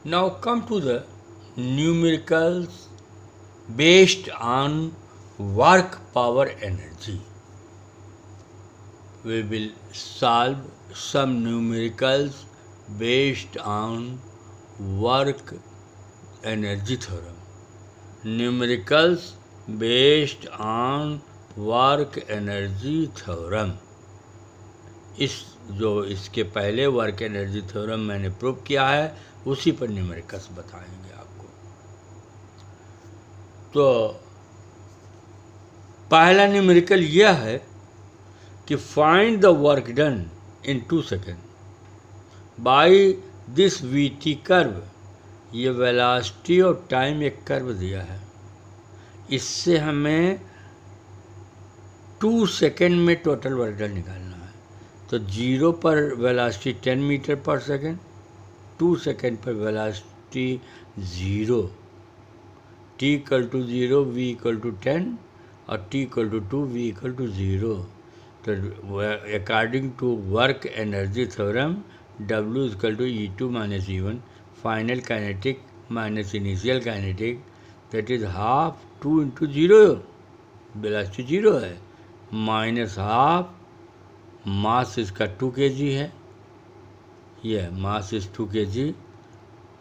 Now come to the numericals based on work power energy. We will solve some numericals based on work energy theorem. Numericals based on work energy theorem. इसके पहले work energy theorem मैंने prove किया है, उसी पर numericals बताएंगे आपको. तो पहला न्यूमेरिकल यह है कि find the work done in 2 second by this VT curve. ये वेलोसिटी और टाइम एक कर्व दिया है, इससे हमें 2 सेकेंड में टोटल वर्क डन निकालना है. तो 0 पर velocity 10 metre per second, 2 second पर velocity 0, t equal to 0, v equal to 10 और t equal to 2, v equal to 0. तो according to work energy theorem W equal to E2 minus E1, final kinetic minus initial kinetic, that is half 2 into 0, velocity 0 है, minus half मास इसका 2 kg है, यह मास इस 2 kg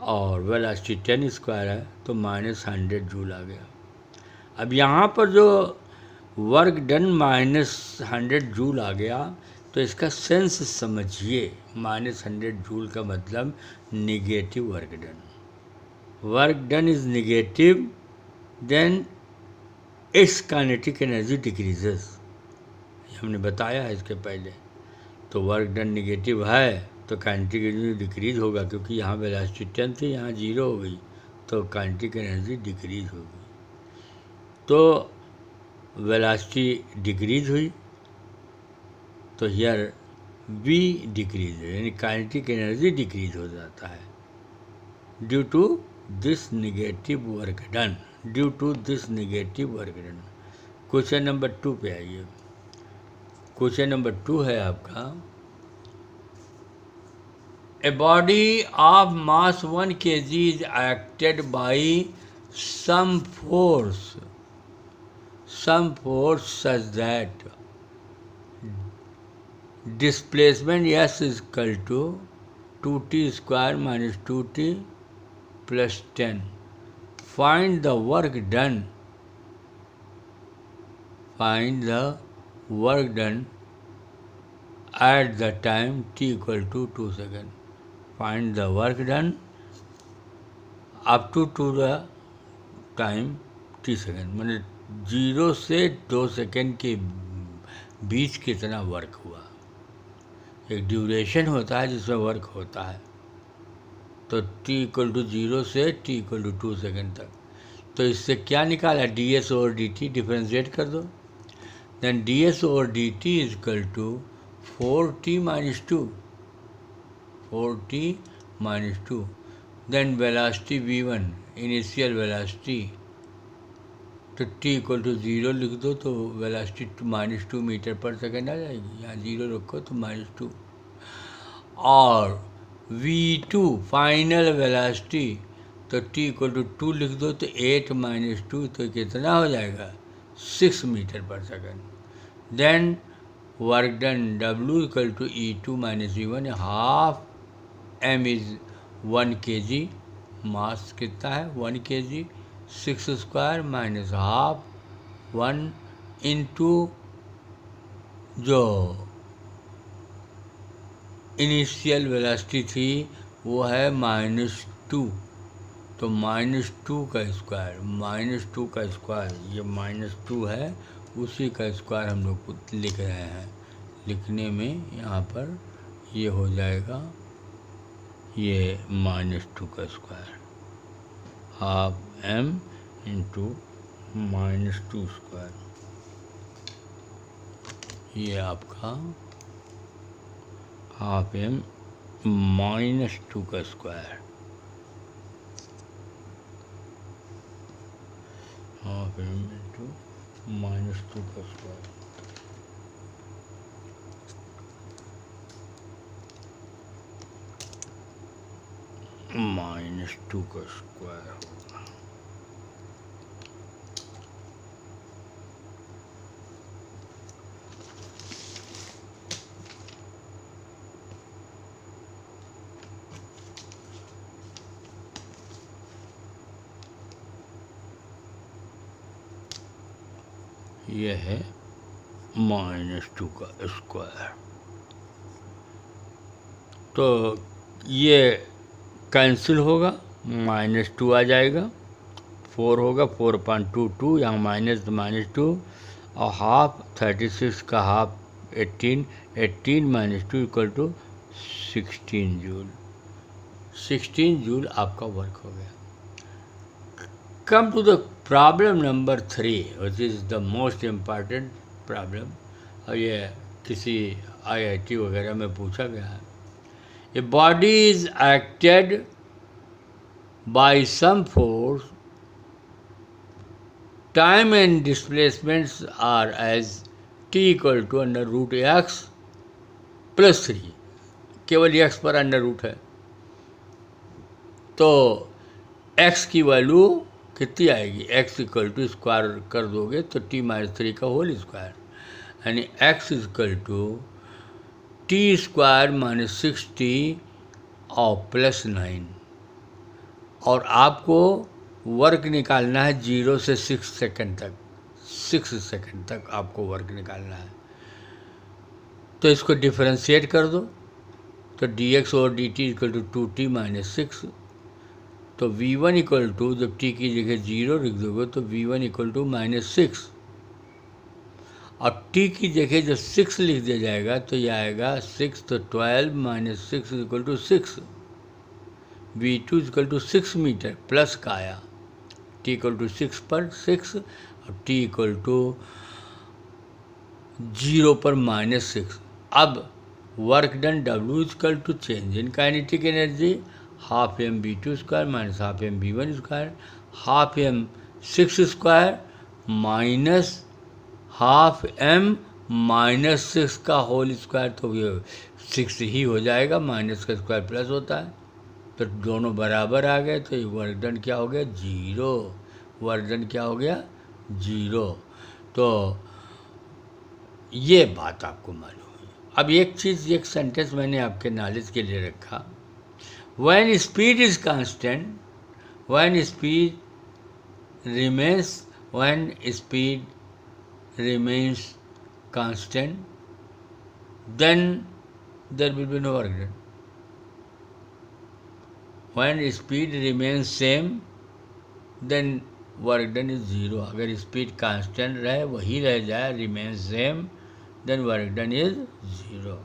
और velocity 10 square है, तो minus 100 joule आ गया. अब यहाँ पर जो वर्क डन माइनस 100 जूल आ गया, तो इसका सेंस समझिए. माइनस 100 जूल का मतलब negative work done. Work done is negative, then its kinetic energy decreases. हमने बताया है इसके पहले. तो वर्क डन निगेटिव है तो काइनेटिक एनर्जी डिक्रीज होगा, क्योंकि यहाँ वेलोसिटी 10 थी, यहाँ 0 हो गई, तो काइनेटिक एनर्जी डिक्रीज होगी. तो वेलोसिटी डिक्रीज हुई, तो हियर v डिक्रीज है, यानी काइनेटिक एनर्जी डिक्रीज हो जाता है due to this negative work done. Due to this negative work done. Question number 2 पे आइए. क्वेश्चन नंबर 2 है आपका, a body of mass 1 kg is acted by some force such that displacement s is equal to 2t square minus 2t plus 10. Find the work done. Find the work done at the time t equal to 2 seconds. Find the work done up to the time t second. मैंने 0 से 2 second के बीच कितना work हुआ. एक duration होता है जिसमें work होता है. तो t इक्वल टू 0 से t इक्वल टू 2 सेकेंड तक. तो इससे क्या निकाला, ds और dt डिफ्रेंशिएट कर दो. Then ds over dt is equal to 4t minus 2. 4t minus 2. Then velocity v1, initial velocity. तो t इक्वल टू 0 लिख दो, तो velocity minus 2 metre per second आ जाएगी. यहाँ 0 रखो तो माइनस 2. और v2 फाइनल वेलोसिटी, तो t इक्वल टू 2 लिख दो, तो 8 माइनस 2, तो कितना हो जाएगा, 6 metre per second. Then work done W equal to E2 minus E1, half m is 1 kg, मास कितना है 1 kg, 6 square minus half 1 into जो इनिशियल वेलोसिटी थी वो है -2. तो -2 का स्क्वायर, -2 का स्क्वायर, ये -2 है, उसी का स्क्वायर हम लोग लिख रहे हैं. लिखने में यहाँ पर ये हो जाएगा, ये -2 का square, half m into -2 square. ये आपका हाफ m -2 का स्क्वायर, हाफ m इंटू -2 का स्क्वायर. -2 का स्क्वायर होगा। ये है -2 का स्क्वायर। तो ये कैंसिल होगा, -2 आ जाएगा, 4 होगा, 4/2, यहाँ माइनस -2 और हाफ 36 का हाफ 18, 18 - 2 = 16 जूल। 16 जूल आपका वर्क हो गया। Come to the problem number 3 which is the most important problem, और ये किसी IIT वगैरह में पूछा गया है। A body is acted by some force, time and displacements are as t = √x + 3, केवल x पर √ है, तो x की वैल्यू कितनी आएगी? x = स्क्वायर कर दोगे तो t - 3 का होल स्क्वायर, यानी x = t² - 6t और +9। और आपको वर्क निकालना है 0 से 6 सेकंड तक, 6 सेकंड तक आपको वर्क निकालना है। तो इसको डिफरेंशिएट कर दो, तो dx और dt = 2t - 6। तो v1 = जब t की जगह 0 लिख दोगे तो v1 = -6, और t की जगह जब 6 लिख दिया जाएगा तो ये आएगा 6, तो 12 - 6 = 6। v2 = 6 मीटर प्लस का आया, t = 6 पर 6 और t = 0 पर -6। अब work done W = change in kinetic energy, ½ mv2² - ½ mv1², ½ m6² -½ m -6 का होल स्क्वायर, तो ये 6 ही हो जाएगा, माइनस का स्क्वायर प्लस होता है, तो दोनों बराबर आ गए, तो ये वर्क डन क्या हो गया? 0। वर्क डन क्या हो गया? 0। तो ये बात आपको मालूम है। अब एक चीज़, एक सेंटेंस मैंने आपके नॉलेज के लिए रखा, when speed is constant, when speed remains constant, then there will be no work done. When speed remains same, then work done is 0. अगर स्पीड कांस्टेंट रहे, वही रह जाए, remains same, then work done is 0.